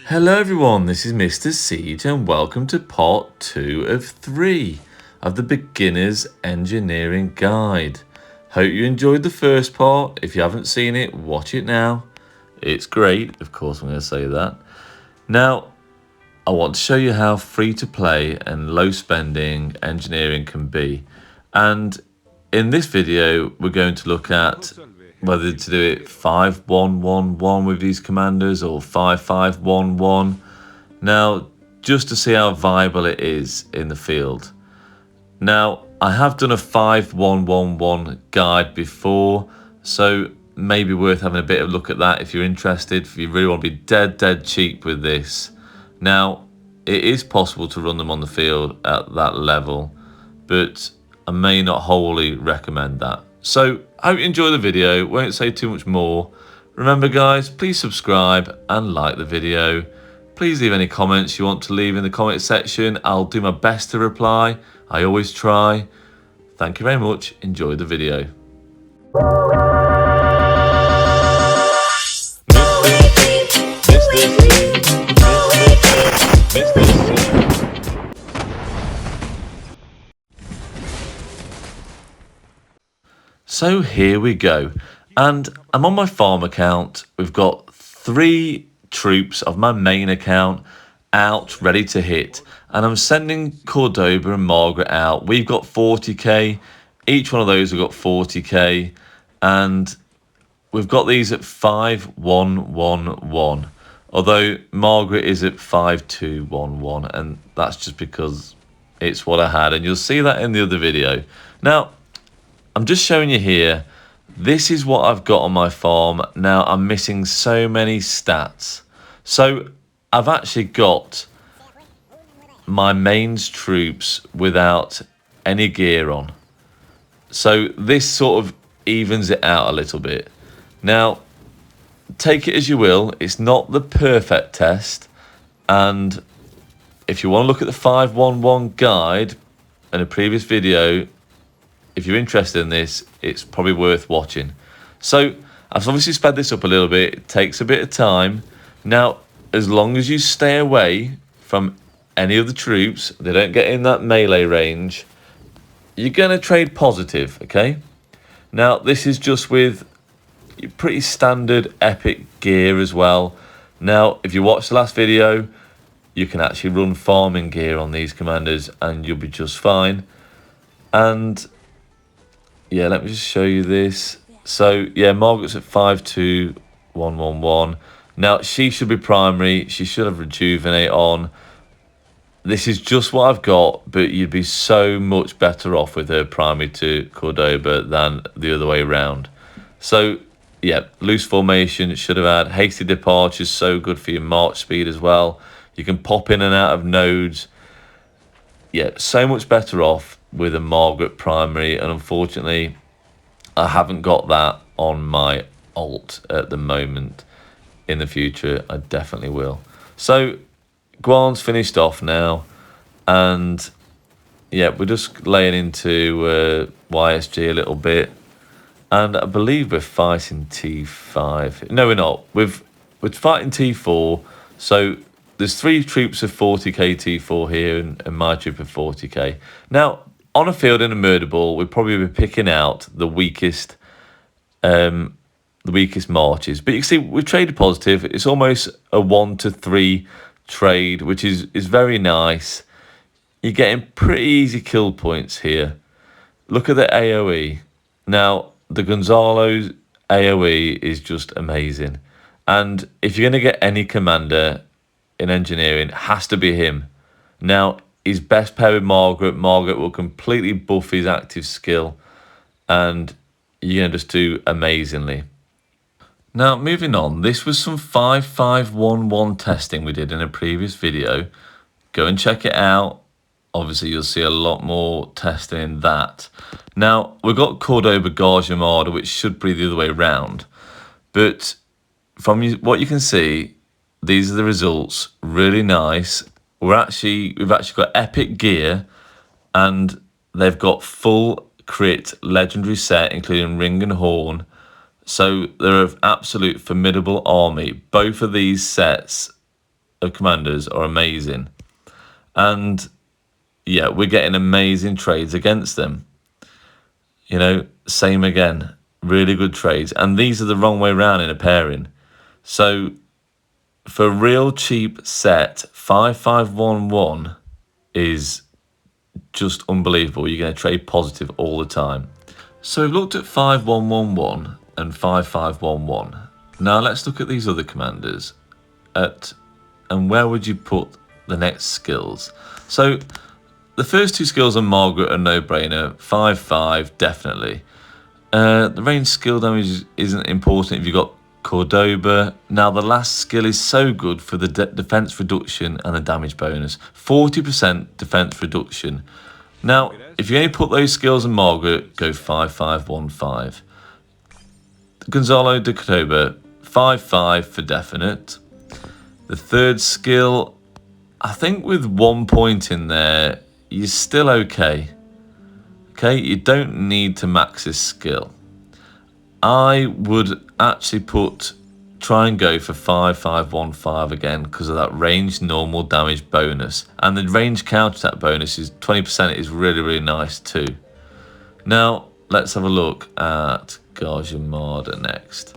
Hello everyone, this is Mr. Siege and welcome to part 2 of 3 of the Beginner's Engineering Guide. Hope you enjoyed the first part. If you haven't seen it, watch it now. It's great, of course I'm going to say that. Now, I want to show you how free to play and low spending engineering can be. And in this video, we're going to look at whether to do it 5-1-1-1 with these commanders or 5-5-1-1. Now, just to see how viable it is in the field. Now, I have done a 5-1-1-1 guide before, so maybe worth having a bit of a look at that if you're interested, if you really want to be dead cheap with this. Now, it is possible to run them on the field at that level, but I may not wholly recommend that. So, I hope you enjoy the video, won't say too much more. Remember guys, please subscribe and like the video. Please leave any comments you want to leave in the comment section. I'll do my best to reply. I always try. Thank you very much. Enjoy the video. So here we go, and I'm on my farm account. We've got 3 troops of my main account out ready to hit, and I'm sending Cordoba and Margaret out. We've got 40k, each one of those have got 40k, and we've got these at 5-1-1-1, although Margaret is at 5-2-1-1, and that's just because it's what I had, and you'll see that in the other video. Now, I'm just showing you here, this is what I've got on my farm. Now, I'm missing so many stats. So, I've actually got my mains troops without any gear on. So, this sort of evens it out a little bit. Now, take it as you will. It's not the perfect test. And if you want to look at the 5-1-1 guide in a previous video, if you're interested in this, it's probably worth watching. So, I've obviously sped this up a little bit. It takes a bit of time. Now, as long as you stay away from any of the troops, they don't get in that melee range, you're going to trade positive, okay? Now, this is just with pretty standard epic gear as well. Now, if you watch the last video, you can actually run farming gear on these commanders and you'll be just fine. And yeah, let me just show you this. So, yeah, Margaret's at 5-2-1-1-1. Now, she should be primary. She should have Rejuvenate on. This is just what I've got, but you'd be so much better off with her primary to Cordoba than the other way around. So, yeah, loose formation should have had. Hasty departure is so good for your march speed as well. You can pop in and out of nodes. Yeah, so much better off with a Margaret primary, and unfortunately I haven't got that on my alt at the moment. In the future I definitely will. So Guan's finished off now, and yeah, we're just laying into YSG a little bit, and I believe we're fighting T5. No, we're not. We're fighting T4. So there's 3 troops of 40k T4 here, and my troop of 40k. Now, on a field in a murder ball, we'd probably be picking out the weakest marches. But you can see we've traded positive. It's almost a 1-to-3 trade, which is very nice. You're getting pretty easy kill points here. Look at the AoE. Now, the Gonzalo's AoE is just amazing. And if you're going to get any commander in engineering, it has to be him. Now, he's best paired with Margaret. Margaret will completely buff his active skill, and you're going to just do amazingly. Now, moving on, this was some 5-5-1-1 testing we did in a previous video. Go and check it out. Obviously, you'll see a lot more testing in that. Now, we've got Cordoba Gajah Mada, which should be the other way around. But from what you can see, these are the results. Really nice. We've actually got epic gear, and they've got full crit legendary set, including ring and horn. So they're an absolute formidable army. Both of these sets of commanders are amazing. And yeah, we're getting amazing trades against them. You know, same again, really good trades. And these are the wrong way around in a pairing. So for a real cheap set, 5511 is just unbelievable. You're going to trade positive all the time. So we've looked at 5111 and 5511. Now let's look at these other commanders. And where would you put the next skills? So the first two skills on Margaret are no-brainer. 5-5, definitely. The range skill damage isn't important if you've got Cordoba. Now the last skill is so good for the defense reduction and the damage bonus. 40% defense reduction. Now, if you only put those skills on Margaret, go 5-5-1-5. Gonzalo de Cordoba, 5-5 for definite. The third skill, I think with 1 point in there, you're still okay. Okay, you don't need to max this skill. I would actually try and go for 5-5-1-5 again because of that range normal damage bonus. And the range counter attack bonus is 20% is really, really nice too. Now, let's have a look at Gajah Mada next.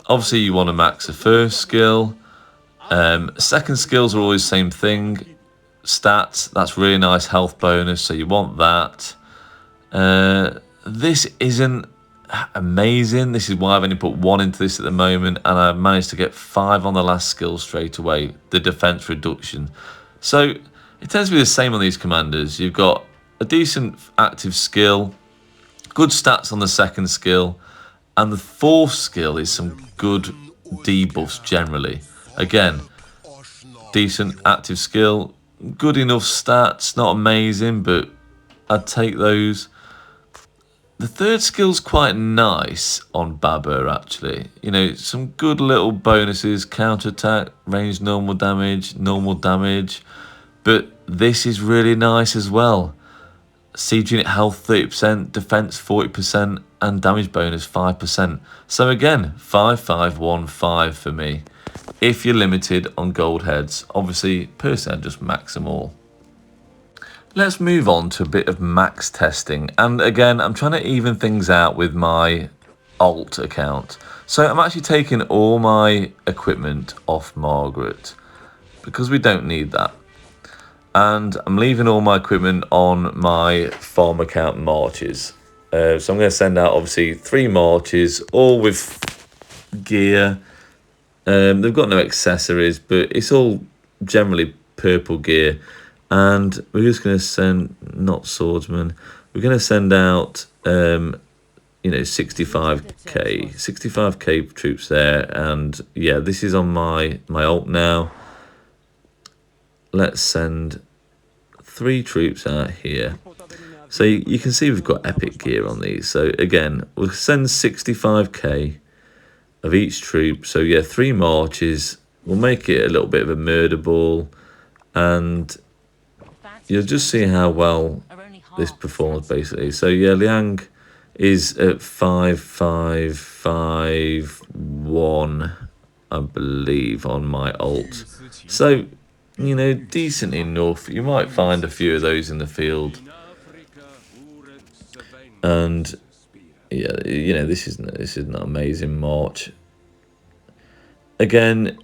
Obviously, you want to max the first skill. Second skills are always the same thing. Stats, that's really nice health bonus, so you want that. This isn't amazing. This is why I've only put 1 into this at the moment, and I've managed to get 5 on the last skill straight away, the defense reduction. So it tends to be the same on these commanders. You've got a decent active skill, good stats on the second skill, and the fourth skill is some good debuffs generally. Again, decent active skill, good enough stats, not amazing, but I'd take those. The third skill's quite nice on Babur, actually. You know, some good little bonuses, counterattack, range normal damage, but this is really nice as well. Siege unit health 30%, defense 40%, and damage bonus 5%. So again, 5-5-1-5 for me. If you're limited on gold heads, obviously, personally, I'd just max them all. Let's move on to a bit of max testing. And again, I'm trying to even things out with my alt account. So I'm actually taking all my equipment off Margaret because we don't need that. And I'm leaving all my equipment on my farm account marches. So I'm going to send out obviously 3 marches, all with gear. They've got no accessories, but it's all generally purple gear. And we're just going to send, not swordsman, we're going to send out, 65k troops there. And yeah, this is on my alt now. Let's send 3 troops out here. So you can see we've got epic gear on these. So again, we'll send 65k of each troop. So yeah, 3 marches. We'll make it a little bit of a murder ball. And you'll just see how well this performs, basically. So yeah, Liang is at 5-5-5-1, I believe, on my alt. So, you know, decent enough. You might find a few of those in the field. And yeah, you know, this isn't an amazing march. Again,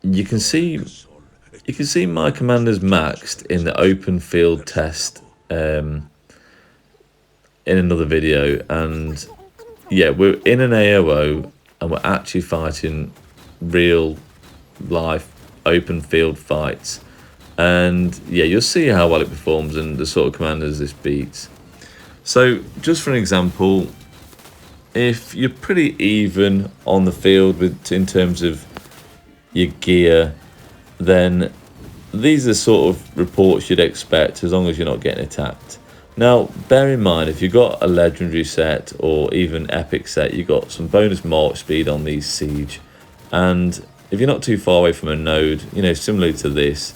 you can see my commanders maxed in the open field test in another video, and yeah, we're in an AOO and we're actually fighting real life open field fights, and yeah, you'll see how well it performs and the sort of commanders this beats. So just for an example, if you're pretty even on the field in terms of your gear, then these are sort of reports you'd expect as long as you're not getting attacked. Now, bear in mind, if you've got a legendary set or even epic set, you've got some bonus march speed on these siege. And if you're not too far away from a node, you know, similarly to this,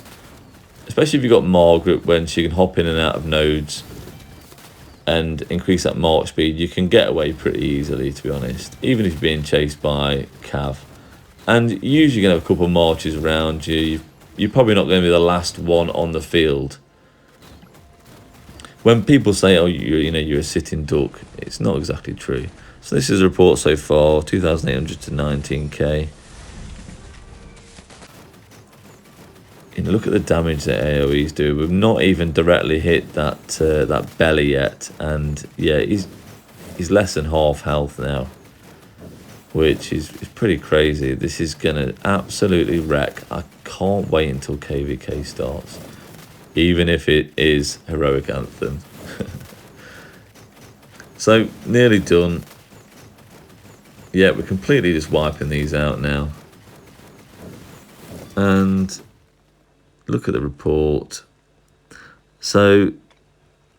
especially if you've got Margaret when she can hop in and out of nodes and increase that march speed, you can get away pretty easily, to be honest, even if you're being chased by Cav. And usually you're going to have a couple of marches around you. You're probably not going to be the last one on the field. When people say, oh, you're a sitting duck, it's not exactly true. So this is a report so far, 2,800 to 19k. Look at the damage that AoE's do. We've not even directly hit that belly yet, and yeah, he's less than half health now, which is pretty crazy. This is gonna absolutely wreck. I can't wait until KVK starts, even if it is Heroic Anthem. So nearly done. Yeah, we're completely just wiping these out now, and look at the report. So,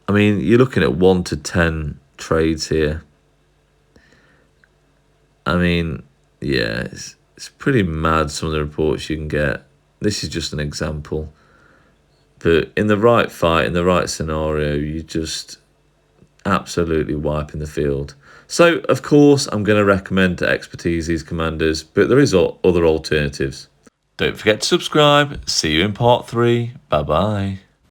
I mean, you're looking at 1 to 10 trades here. I mean, yeah, it's pretty mad, some of the reports you can get. This is just an example. But in the right fight, in the right scenario, you just absolutely wiping the field. So, of course, I'm going to recommend to expertise these commanders, but there is other alternatives. Don't forget to subscribe. See you in part 3. Bye-bye.